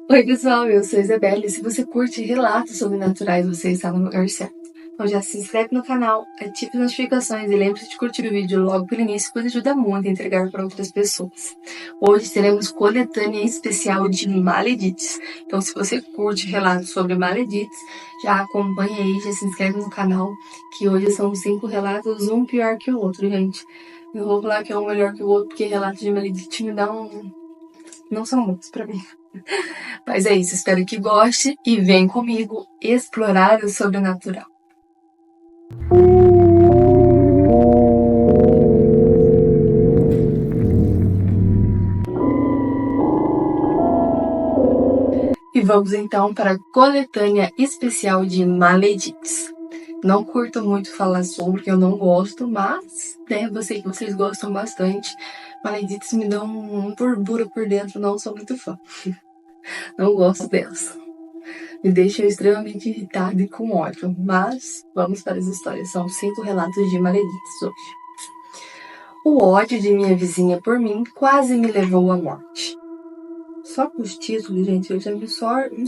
Oi, pessoal, eu sou a Isabelle. Se você curte relatos sobrenaturais, você está no lugar certo. Então já se inscreve no canal, ative as notificações e lembre-se de curtir o vídeo logo pelo início, pois ajuda muito a entregar para outras pessoas. Hoje teremos coletânea especial de maledites. Então se você curte relatos sobre maledites, já acompanha aí, já se inscreve no canal, que hoje são 5 relatos, um pior que o outro, gente. Não vou falar que é um melhor que o outro, porque relatos de maledite me dá um... não são muitos pra mim. Mas é isso, espero que goste e vem comigo explorar o sobrenatural. E vamos então para a coletânea especial de maledites. Não curto muito falar sobre, porque eu não gosto, mas eu sei que vocês gostam bastante. Maledites me dão um burbura por dentro, não sou muito fã. Não gosto delas. Me deixam extremamente irritada e com ódio. Mas vamos para as histórias. São 5 relatos de maledites hoje. O ódio de minha vizinha por mim quase me levou à morte. Só com os títulos, gente, eu já me sobe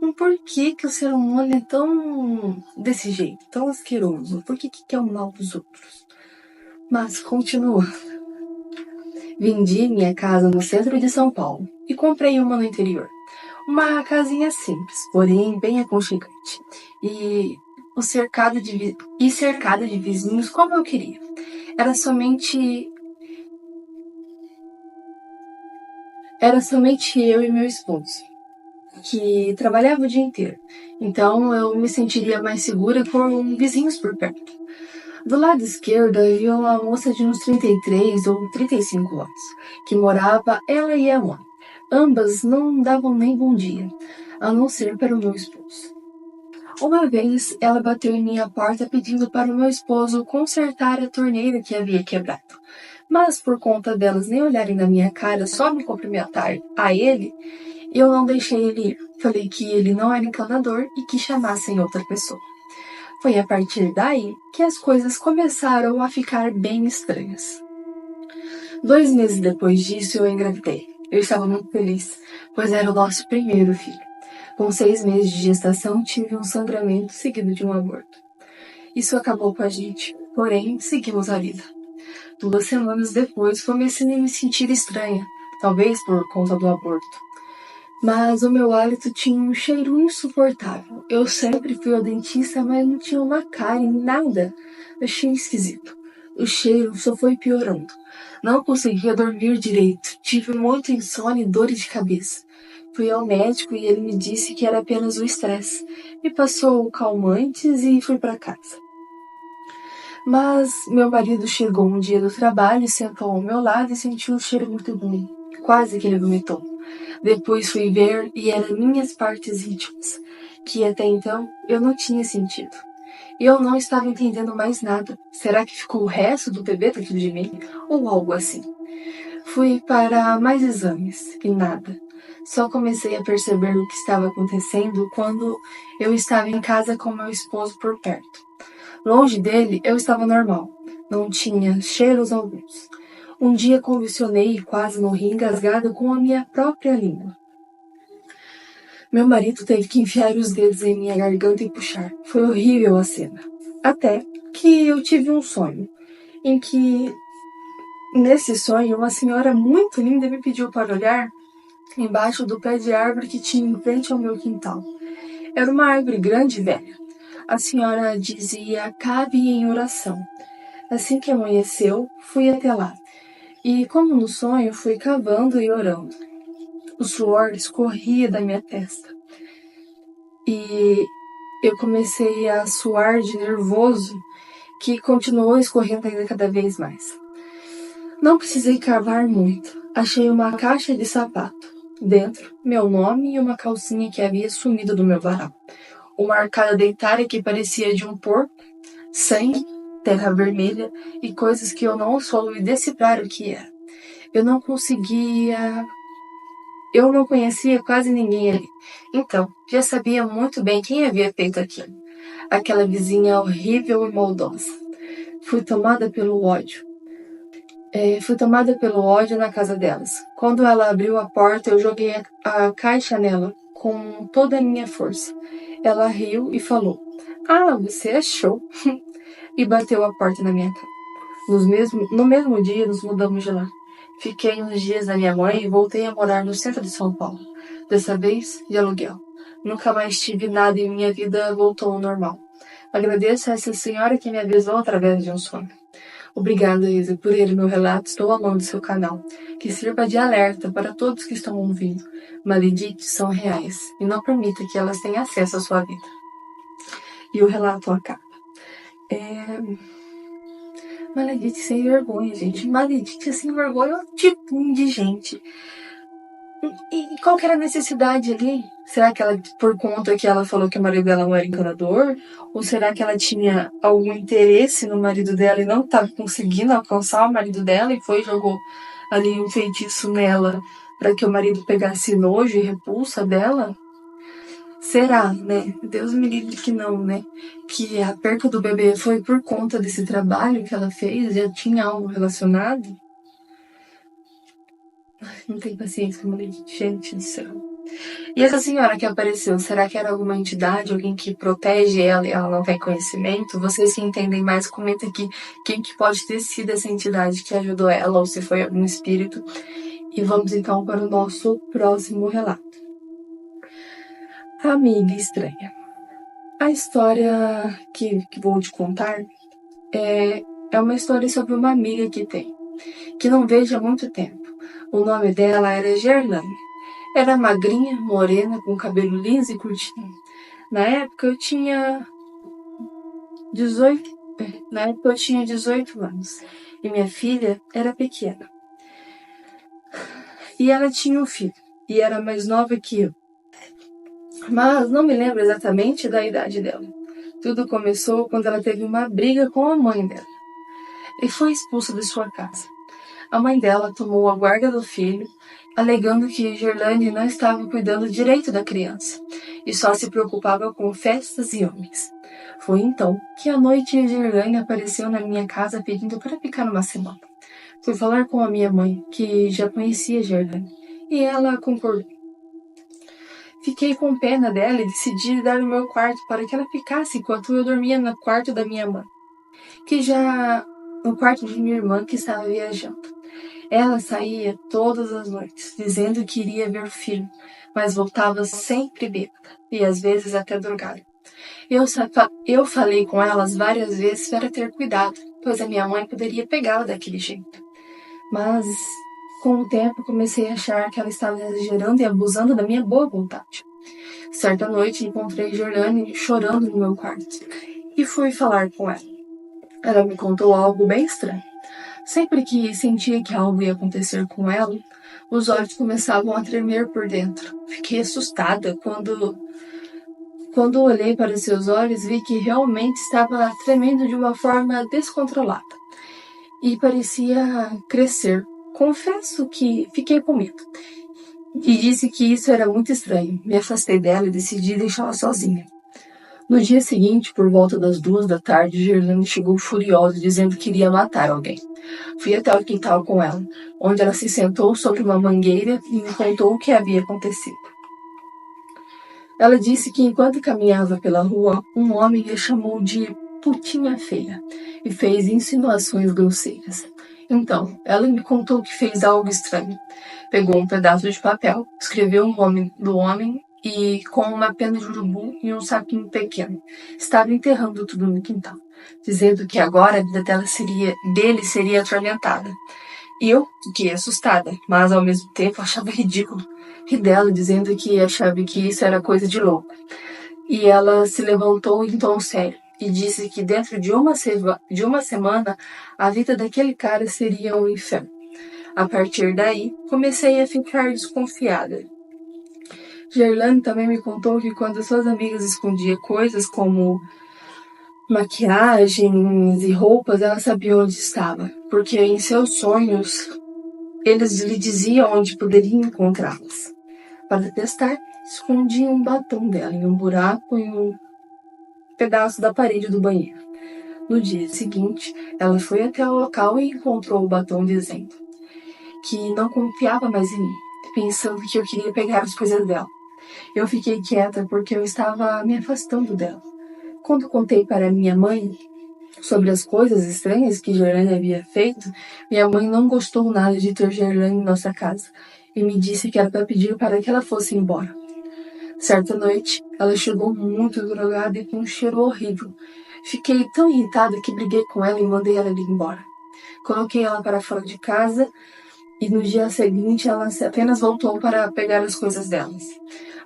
um porquê que o ser humano é tão desse jeito, tão asqueroso. Por que quer o mal dos outros? Mas continua. Vendi minha casa no centro de São Paulo e comprei uma no interior. Uma casinha simples, porém bem aconchegante. E cercada de vizinhos como eu queria. Era somente eu e meu esposo, que trabalhava o dia inteiro. Então eu me sentiria mais segura com vizinhos por perto. Do lado esquerdo havia uma moça de uns 33 ou 35 anos, que morava ela e a mãe. Ambas não davam nem bom dia, a não ser para o meu esposo. Uma vez ela bateu em minha porta pedindo para o meu esposo consertar a torneira que havia quebrado. Mas por conta delas nem olharem na minha cara, só me cumprimentar a ele, eu não deixei ele ir. Falei que ele não era encanador e que chamassem outra pessoa. Foi a partir daí que as coisas começaram a ficar bem estranhas. 2 meses depois disso, eu engravidei. Eu estava muito feliz, pois era o nosso primeiro filho. Com 6 meses de gestação, tive um sangramento seguido de um aborto. Isso acabou com a gente, porém, seguimos a vida. 2 semanas depois, comecei a me sentir estranha, talvez por conta do aborto. Mas o meu hálito tinha um cheiro insuportável. Eu sempre fui ao dentista, mas não tinha uma cárie, nada. Achei esquisito. O cheiro só foi piorando. Não conseguia dormir direito. Tive muita insônia e dores de cabeça. Fui ao médico e ele me disse que era apenas o estresse. Me passou calmantes e fui para casa. Mas meu marido chegou um dia do trabalho, sentou ao meu lado e sentiu um cheiro muito ruim. Quase que ele vomitou. Depois fui ver e eram minhas partes íntimas, que até então eu não tinha sentido. E eu não estava entendendo mais nada. Será que ficou o resto do bebê dentro de mim? Ou algo assim. Fui para mais exames e nada. Só comecei a perceber o que estava acontecendo quando eu estava em casa com meu esposo por perto. Longe dele, eu estava normal. Não tinha cheiros alguns. Um dia convulsionei e quase morri engasgada com a minha própria língua. Meu marido teve que enfiar os dedos em minha garganta e puxar. Foi horrível a cena. Até que eu tive um sonho, em que, nesse sonho, uma senhora muito linda me pediu para olhar embaixo do pé de árvore que tinha em frente ao meu quintal. Era uma árvore grande e velha. A senhora dizia: "Cabe em oração". Assim que amanheceu, fui até lá. E, como no sonho, fui cavando e orando. O suor escorria da minha testa. E eu comecei a suar de nervoso, que continuou escorrendo ainda cada vez mais. Não precisei cavar muito. Achei uma caixa de sapato. Dentro, meu nome e uma calcinha que havia sumido do meu varal. Uma arcada dentária que parecia de um porco, sangue, terra vermelha e coisas que eu não soube decifrar o que era. Eu não conhecia quase ninguém ali. Então, já sabia muito bem quem havia feito aquilo. Aquela vizinha horrível e maldosa. Fui tomada pelo ódio. Fui tomada pelo ódio na casa delas. Quando ela abriu a porta, eu joguei a caixa nela com toda a minha força. Ela riu e falou: "Ah, você achou?" e bateu a porta na minha cara. No mesmo dia, nos mudamos de lá. Fiquei uns dias na minha mãe e voltei a morar no centro de São Paulo. Dessa vez, de aluguel. Nunca mais tive nada e minha vida voltou ao normal. Agradeço a essa senhora que me avisou através de um sonho. Obrigada, Isa, por ele meu relato. Estou amando seu canal. Que sirva de alerta para todos que estão ouvindo. Maledites são reais e não permita que elas tenham acesso à sua vida. E o relato acaba. Maledite sem vergonha, gente. Maledite sem vergonha é um tipo de gente. E qual que era a necessidade ali? Será que ela, por conta que ela falou que o marido dela não era encanador? Ou será que ela tinha algum interesse no marido dela e não estava conseguindo alcançar o marido dela e foi e jogou ali um feitiço nela para que o marido pegasse nojo e repulsa dela? Será, né? Deus me livre que não, né? Que a perca do bebê foi por conta desse trabalho que ela fez? Já tinha algo relacionado? Não tem paciência, gente do céu. E essa senhora que apareceu, será que era alguma entidade, alguém que protege ela e ela não tem conhecimento? Vocês que entendem mais, comenta aqui quem que pode ter sido essa entidade que ajudou ela ou se foi algum espírito. E vamos então para o nosso próximo relato. Amiga estranha. A história que vou te contar é uma história sobre uma amiga que não vejo há muito tempo. O nome dela era Gerlane. Era magrinha, morena, com cabelo liso e curtinho. Na época eu tinha 18 anos. E minha filha era pequena. E ela tinha um filho. E era mais nova que eu. Mas não me lembro exatamente da idade dela. Tudo começou quando ela teve uma briga com a mãe dela. E foi expulsa de sua casa. A mãe dela tomou a guarda do filho, alegando que Gerlane não estava cuidando direito da criança e só se preocupava com festas e homens. Foi então que à noite Gerlane apareceu na minha casa pedindo para ficar uma semana. Fui falar com a minha mãe, que já conhecia Gerlane, e ela concordou. Fiquei com pena dela e decidi dar o meu quarto para que ela ficasse enquanto eu dormia no quarto da minha mãe, no quarto de minha irmã que estava viajando. Ela saía todas as noites, dizendo que iria ver o filho, mas voltava sempre bêbada e às vezes até drogada. Eu falei com elas várias vezes para ter cuidado, pois a minha mãe poderia pegá-la daquele jeito. Mas, com o tempo, comecei a achar que ela estava exagerando e abusando da minha boa vontade. Certa noite, encontrei Gerlane chorando no meu quarto e fui falar com ela. Ela me contou algo bem estranho. Sempre que sentia que algo ia acontecer com ela, os olhos começavam a tremer por dentro. Fiquei assustada quando olhei para seus olhos, vi que realmente estava tremendo de uma forma descontrolada e parecia crescer. Confesso que fiquei com medo e disse que isso era muito estranho. Me afastei dela e decidi deixá-la sozinha. No dia seguinte, por volta das 2 da tarde, Gerlane chegou furiosa, dizendo que iria matar alguém. Fui até o quintal com ela, onde ela se sentou sobre uma mangueira e me contou o que havia acontecido. Ela disse que enquanto caminhava pela rua, um homem a chamou de putinha feia e fez insinuações grosseiras. Então, ela me contou que fez algo estranho. Pegou um pedaço de papel, escreveu o nome do homem e, com uma pena de urubu e um saquinho pequeno, estava enterrando tudo no quintal, dizendo que agora a vida dele seria atormentada. E eu fiquei assustada, mas ao mesmo tempo achava ridículo. Ri dela, dizendo que achava que isso era coisa de louco. E ela se levantou em tom sério e disse que dentro de uma semana a vida daquele cara seria um inferno. A partir daí, comecei a ficar desconfiada. Gerlane também me contou que quando suas amigas escondiam coisas como maquiagens e roupas, ela sabia onde estava, porque em seus sonhos eles lhe diziam onde poderia encontrá-las. Para testar, escondiam um batom dela em um buraco em um pedaço da parede do banheiro. No dia seguinte, ela foi até o local e encontrou o batom dizendo que não confiava mais em mim, pensando que eu queria pegar as coisas dela. Eu fiquei quieta porque eu estava me afastando dela. Quando contei para minha mãe sobre as coisas estranhas que Gerlane havia feito, minha mãe não gostou nada de ter Gerlane em nossa casa e me disse que era para pedir para que ela fosse embora. Certa noite, ela chegou muito drogada e com um cheiro horrível. Fiquei tão irritada que briguei com ela e mandei ela ir embora. Coloquei ela para fora de casa e no dia seguinte ela apenas voltou para pegar as coisas delas.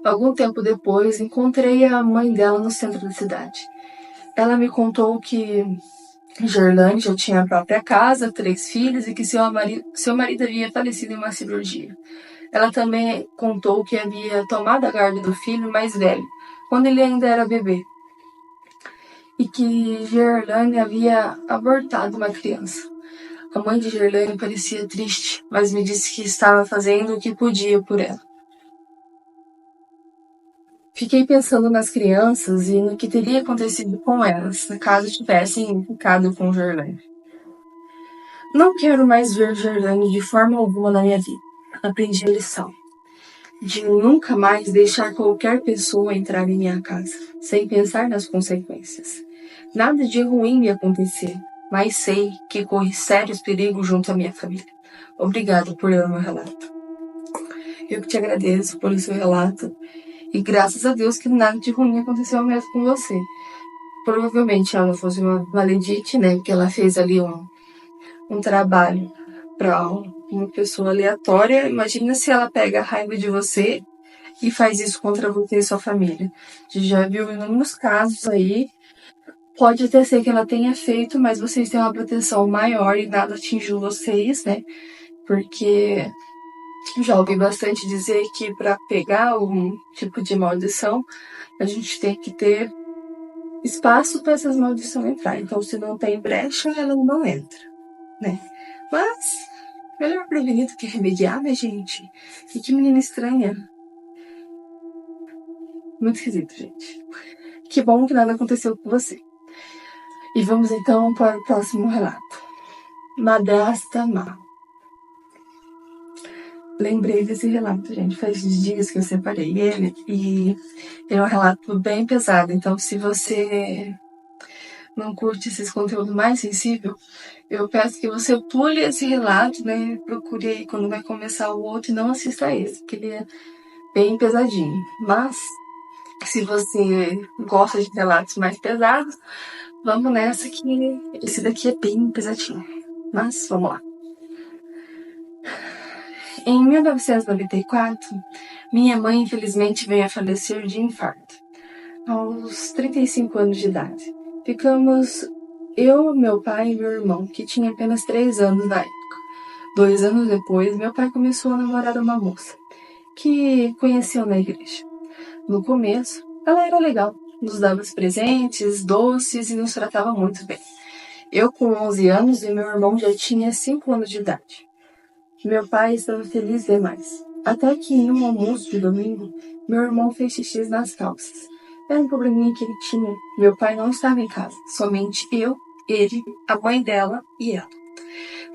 Algum tempo depois, encontrei a mãe dela no centro da cidade. Ela me contou que Gerlane já tinha a própria casa, 3 filhos e que seu marido havia falecido em uma cirurgia. Ela também contou que havia tomado a guarda do filho mais velho, quando ele ainda era bebê, e que Gerlane havia abortado uma criança. A mãe de Gerlane parecia triste, mas me disse que estava fazendo o que podia por ela. Fiquei pensando nas crianças e no que teria acontecido com elas, caso tivessem ficado com Gerlane. Não quero mais ver Gerlane de forma alguma na minha vida. Aprendi a lição de nunca mais deixar qualquer pessoa entrar em minha casa, sem pensar nas consequências. Nada de ruim me acontecer, mas sei que corri sérios perigos junto à minha família. Obrigado por ler o meu relato. Eu que te agradeço pelo seu relato e graças a Deus que nada de ruim aconteceu mesmo com você. Provavelmente ela fosse uma maledite, né, porque ela fez ali um trabalho para uma pessoa aleatória. Imagina se ela pega a raiva de você e faz isso contra você e sua família. A gente já viu inúmeros casos aí. Pode até ser que ela tenha feito, mas vocês têm uma proteção maior e nada atingiu vocês, né? Porque já ouvi bastante dizer que para pegar algum tipo de maldição, a gente tem que ter espaço para essas maldições entrar. Então, se não tem brecha, ela não entra, né? Mas, melhor prevenir do que remediar, né, gente? E que menina estranha. Muito esquisito, gente. Que bom que nada aconteceu com você. E vamos então para o próximo relato. Madrasta má. Lembrei desse relato, gente. Faz dias que eu separei ele e ele é um relato bem pesado. Então, se você não curte esses conteúdos mais sensíveis, eu peço que você pule esse relato, né? Procure aí quando vai começar o outro e não assista esse, porque ele é bem pesadinho. Mas, se você gosta de relatos mais pesados, vamos nessa que esse daqui é bem pesadinho. Mas, vamos lá. Em 1994, minha mãe infelizmente veio a falecer de infarto, aos 35 anos de idade. Ficamos eu, meu pai e meu irmão, que tinha apenas 3 anos na época. 2 anos depois, meu pai começou a namorar uma moça, que conheceu na igreja. No começo, ela era legal, nos dava presentes, doces e nos tratava muito bem. Eu com 11 anos e meu irmão já tinha 5 anos de idade. Meu pai estava feliz demais. Até que em um almoço de domingo, meu irmão fez xixi nas calças. Era um probleminha que ele tinha. Meu pai não estava em casa. Somente eu, ele, a mãe dela e ela.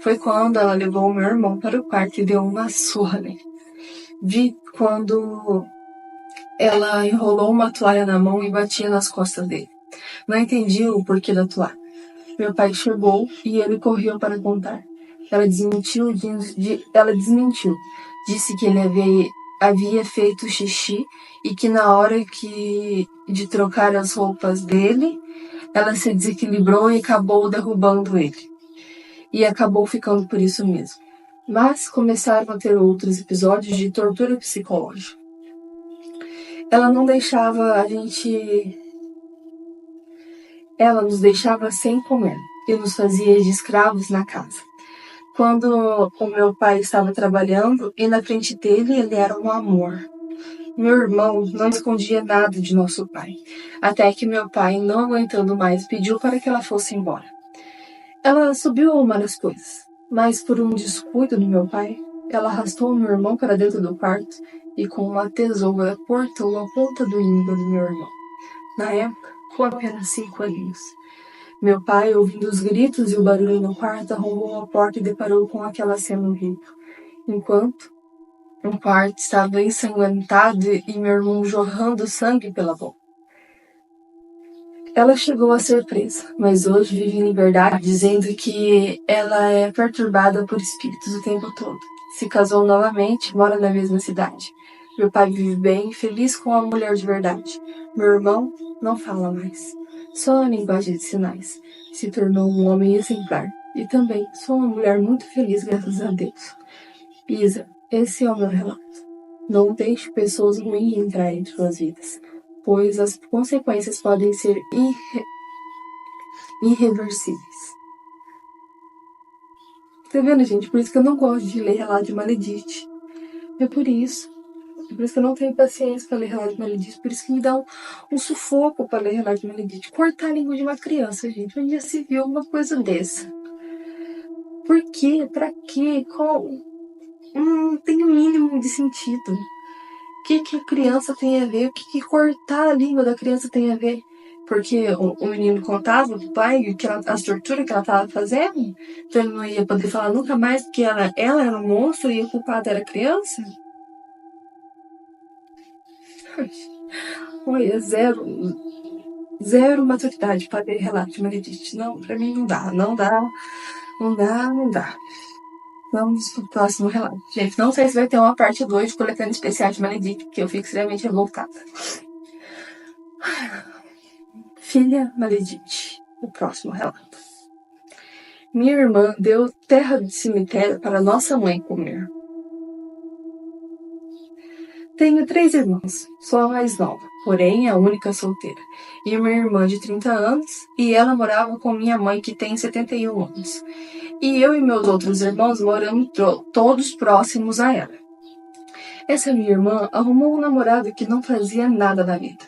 Foi quando ela levou o meu irmão para o quarto e deu uma surra nele. Vi quando ela enrolou uma toalha na mão e batia nas costas dele. Não entendi o porquê da toalha. Meu pai chegou e ele correu para contar. Ela desmentiu. Disse que ele havia feito xixi e que na hora de trocar as roupas dele, ela se desequilibrou e acabou derrubando ele. E acabou ficando por isso mesmo. Mas começaram a ter outros episódios de tortura psicológica. Ela nos deixava sem comer e nos fazia de escravos na casa. Quando o meu pai estava trabalhando e na frente dele ele era um amor. Meu irmão não escondia nada de nosso pai, até que meu pai, não aguentando mais, pediu para que ela fosse embora. Ela subiu a uma das coisas, mas por um descuido do meu pai, ela arrastou meu irmão para dentro do quarto e com uma tesoura cortou a ponta do língua do meu irmão. Na época, com apenas 5 aninhos. Meu pai, ouvindo os gritos e o barulho no quarto, arrombou a porta e deparou com aquela cena horrível. Enquanto o quarto estava ensanguentado e meu irmão jorrando sangue pela boca. Ela chegou a ser presa, mas hoje vive em liberdade, dizendo que ela é perturbada por espíritos o tempo todo. Se casou novamente, mora na mesma cidade. Meu pai vive bem, feliz com a mulher de verdade. Meu irmão não fala mais, só a linguagem de sinais. Se tornou um homem exemplar. E também sou uma mulher muito feliz, graças a Deus. Isa, esse é o meu relato. Não deixe pessoas ruins entrar em suas vidas, pois as consequências podem ser irreversíveis. Tá vendo, gente? Por isso que eu não gosto de ler relato de maledite. É por isso. É por isso que eu não tenho paciência pra ler relato de maledite. Por isso que me dá um sufoco pra ler relato de maledite. Cortar a língua de uma criança, gente. Onde já se viu uma coisa dessa? Por quê? Pra quê? Qual? Não tem o mínimo de sentido. O que a criança tem a ver? O que cortar a língua da criança tem a ver? Porque o menino contava pro pai as torturas que ela estava fazendo, então ele não ia poder falar nunca mais que ela era um monstro e o culpado era a criança? Olha, zero maturidade para ler relato de maledite. Não, pra mim não dá. Vamos pro próximo relato. Gente, não sei se vai ter uma parte 2 de coletânea especial de maledite, porque eu fico extremamente revoltada. Filha maledite. O próximo relato. Minha irmã deu terra de cemitério para nossa mãe comer. Tenho 3 irmãos, sou a mais nova, porém a única solteira. E uma irmã de 30 anos, e ela morava com minha mãe que tem 71 anos. E eu e meus outros irmãos moramos todos próximos a ela. Essa minha irmã arrumou um namorado que não fazia nada da vida.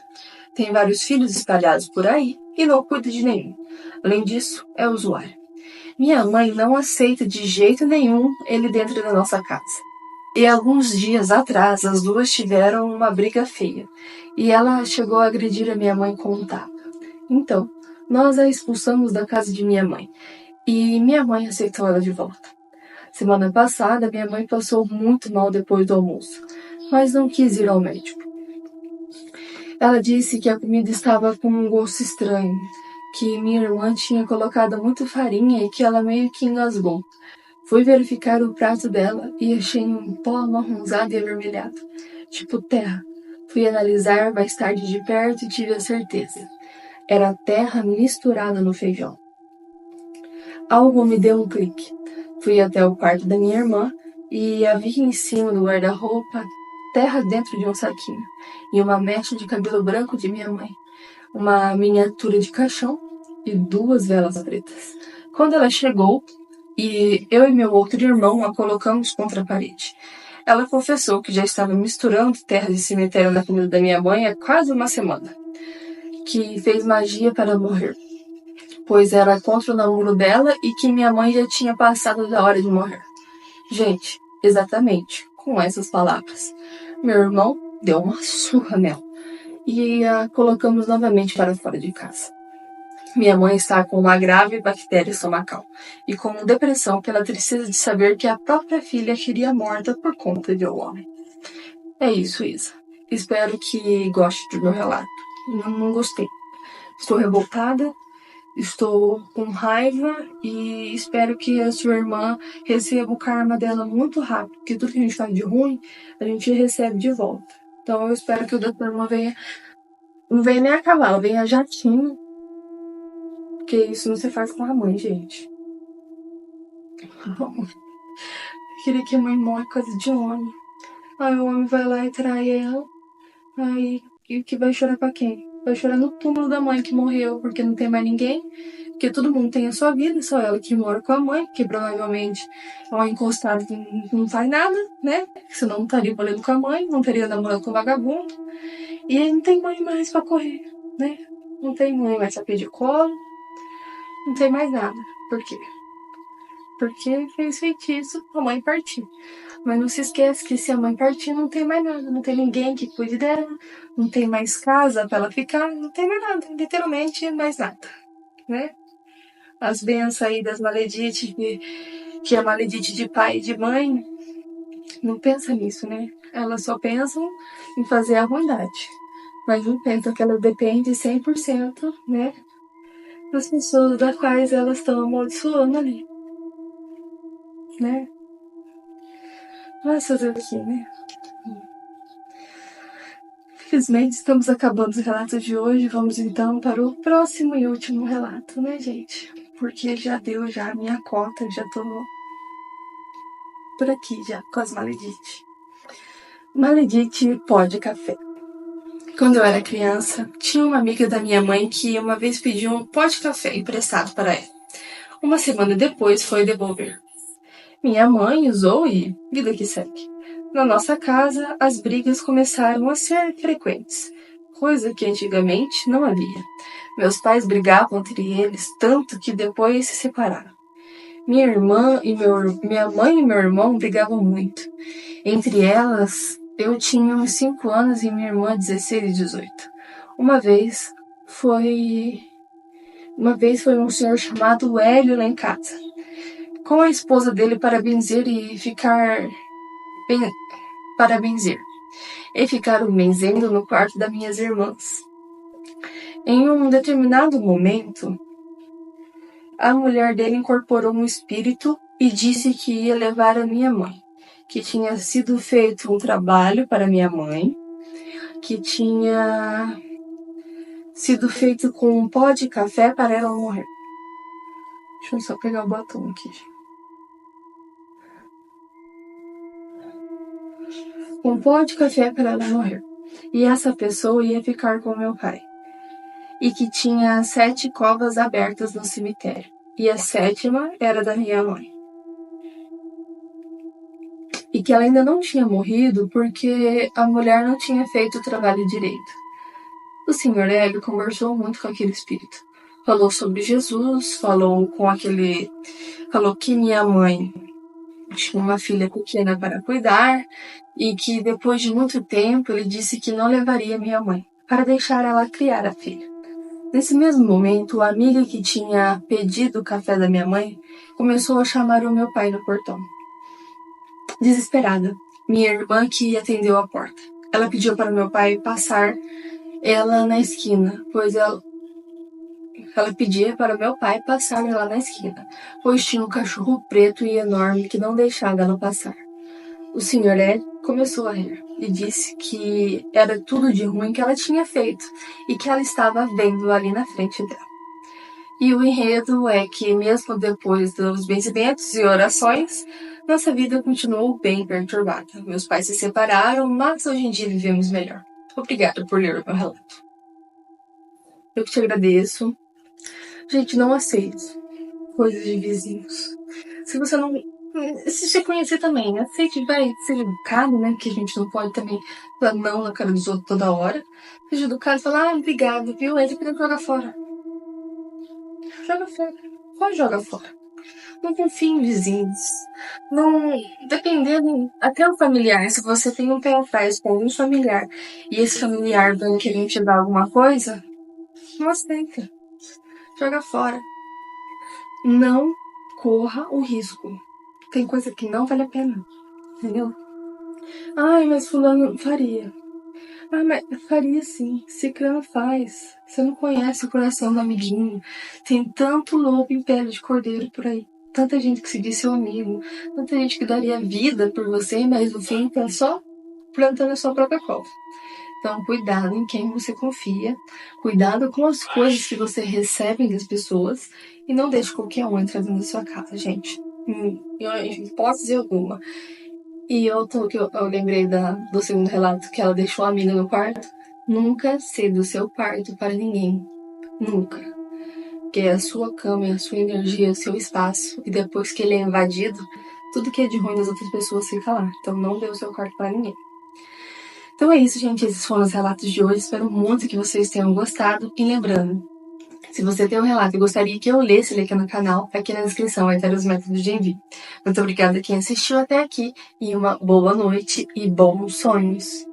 Tem vários filhos espalhados por aí e não cuida de nenhum. Além disso, é usuário. Minha mãe não aceita de jeito nenhum ele dentro da nossa casa. E alguns dias atrás, as duas tiveram uma briga feia. E ela chegou a agredir a minha mãe com um tapa. Então, nós a expulsamos da casa de minha mãe. E minha mãe aceitou ela de volta. Semana passada, minha mãe passou muito mal depois do almoço, mas não quis ir ao médico. Ela disse que a comida estava com um gosto estranho, que minha irmã tinha colocado muita farinha e que ela meio que engasgou. Fui verificar o prato dela e achei um pó amarronzado e avermelhado, tipo terra. Fui analisar mais tarde de perto e tive a certeza. Era terra misturada no feijão. Algo me deu um clique. Fui até o quarto da minha irmã e a vi em cima do guarda-roupa, terra dentro de um saquinho, e uma mecha de cabelo branco de minha mãe, uma miniatura de caixão e 2 velas pretas. Quando ela chegou, e eu e meu outro irmão a colocamos contra a parede. Ela confessou que já estava misturando terra de cemitério na comida da minha mãe há quase uma semana, que fez magia para morrer, pois era contra o namoro dela e que minha mãe já tinha passado da hora de morrer. Gente, exatamente com essas palavras. Meu irmão deu uma surra nela e a colocamos novamente para fora de casa. Minha mãe está com uma grave bactéria estomacal e com depressão que ela precisa de saber que a própria filha seria morta por conta de um homem. É isso, Isa. Espero que goste do meu relato. Não gostei. Estou revoltada, estou com raiva e espero que a sua irmã receba o karma dela muito rápido, porque tudo que a gente faz de ruim, a gente recebe de volta. Então eu espero que o da sua irmã não venha nem a cavalo, venha a jatinho, porque isso não se faz com a mãe, gente. Queria que a mãe morre por causa de homem. Aí o homem vai lá e trai ela. Aí e que vai chorar pra quem? Vai chorar no túmulo da mãe que morreu, porque não tem mais ninguém. Porque todo mundo tem a sua vida, só ela que mora com a mãe, que provavelmente é uma encostada que não faz nada, né? Senão não estaria morando com a mãe, não teria namorado com o vagabundo. E aí não tem mãe mais pra correr, né? Não tem mãe mais pra pedir colo. Não tem mais nada. Por quê? Porque fez feitiço, a mãe partiu. Mas não se esquece que se a mãe partir, não tem mais nada. Não tem ninguém que cuide dela, não tem mais casa pra ela ficar, não tem mais nada. Literalmente mais nada, né? as bênçãos aí das maledites, que é maledite de pai e de mãe, não pensa nisso, né? Elas só pensam em fazer a ruindade. Mas não pensam que ela depende 100%, né? Das pessoas das quais elas estão amaldiçoando ali, né? Mas fazer aqui, né? Infelizmente, estamos acabando os relatos de hoje. Vamos então para o próximo e último relato, né, gente? Porque já deu já a minha cota, já tô por aqui já com as maledites. Maledite pó de café. Quando eu era criança, tinha uma amiga da minha mãe que uma vez pediu um pó de café emprestado para ela. Uma semana depois foi devolver. Minha mãe usou e vida que segue. Na nossa casa, as brigas começaram a ser frequentes, coisa que antigamente não havia. Meus pais brigavam entre eles tanto que depois se separaram. Minha mãe e meu irmão brigavam muito. Entre elas, eu tinha uns 5 anos e minha irmã 16 e 18. Uma vez foi um senhor chamado Hélio lá em casa, com a esposa dele para benzer e ficaram benzendo no quarto das minhas irmãs. Em um determinado momento, a mulher dele incorporou um espírito e disse que ia levar a minha mãe, que tinha sido feito um trabalho para minha mãe, que tinha sido feito com um pó de café para ela morrer. Deixa eu só pegar o batom aqui. Um pó de café para ela morrer. E essa pessoa ia ficar com meu pai. E que tinha 7 covas abertas no cemitério. E a 7ª era da minha mãe. E que ela ainda não tinha morrido porque a mulher não tinha feito o trabalho direito. O senhor Hélio conversou muito com aquele espírito. Falou sobre Jesus, falou que minha mãe tinha uma filha pequena para cuidar e que depois de muito tempo ele disse que não levaria minha mãe, para deixar ela criar a filha. Nesse mesmo momento, a amiga que tinha pedido o café da minha mãe começou a chamar o meu pai no portão. Desesperada, minha irmã que atendeu a porta. Ela pediu para meu pai passar ela na esquina, ela pedia para meu pai passar ela na esquina, pois tinha um cachorro preto e enorme que não deixava ela passar. O senhor Ed começou a rir e disse que era tudo de ruim que ela tinha feito e que ela estava vendo ali na frente dela. E o enredo é que, mesmo depois dos benzimentos e orações, nossa vida continuou bem perturbada. Meus pais se separaram, mas hoje em dia vivemos melhor. Obrigada por ler o meu relato. Eu que te agradeço. Gente, não aceite coisas de vizinhos. Se você não... Se você conhecer também, aceite, seja educado, né? Que a gente não pode também falar não na cara dos outros toda hora. Seja educado e falar, obrigado, viu? Aí depois joga fora. Joga fora. Pode jogar fora. Não confie em vizinhos. Não, dependendo, até o familiar, se você tem um pé atrás com algum familiar e esse familiar vai querer te dar alguma coisa, não aceita. Joga fora. Não corra o risco. Tem coisa que não vale a pena. Entendeu? Ai, mas fulano faria. Ah, mas faria sim. Ciclano faz. Você não conhece o coração do amiguinho. Tem tanto lobo em pele de cordeiro por aí. Tanta gente que se diz seu amigo. Tanta gente que daria vida por você, mas no fim tá só plantando a sua própria cova. Então, cuidado em quem você confia. Cuidado com as coisas que você recebe das pessoas. E não deixe qualquer um entrar dentro da sua casa, gente. Em hipótese alguma. E eu lembrei do segundo relato, que ela deixou a amiga no quarto. Nunca ceda o seu quarto para ninguém. Nunca. Porque é a sua cama, é a sua energia, é o seu espaço. E depois que ele é invadido, tudo que é de ruim das outras pessoas fica lá. Então não dê o seu quarto para ninguém. Então é isso, gente. Esses foram os relatos de hoje. Espero muito que vocês tenham gostado. E lembrando, se você tem um relato e gostaria que eu lesse ele aqui no canal, aqui na descrição vai ter os métodos de envio. Muito obrigada a quem assistiu até aqui e uma boa noite e bons sonhos.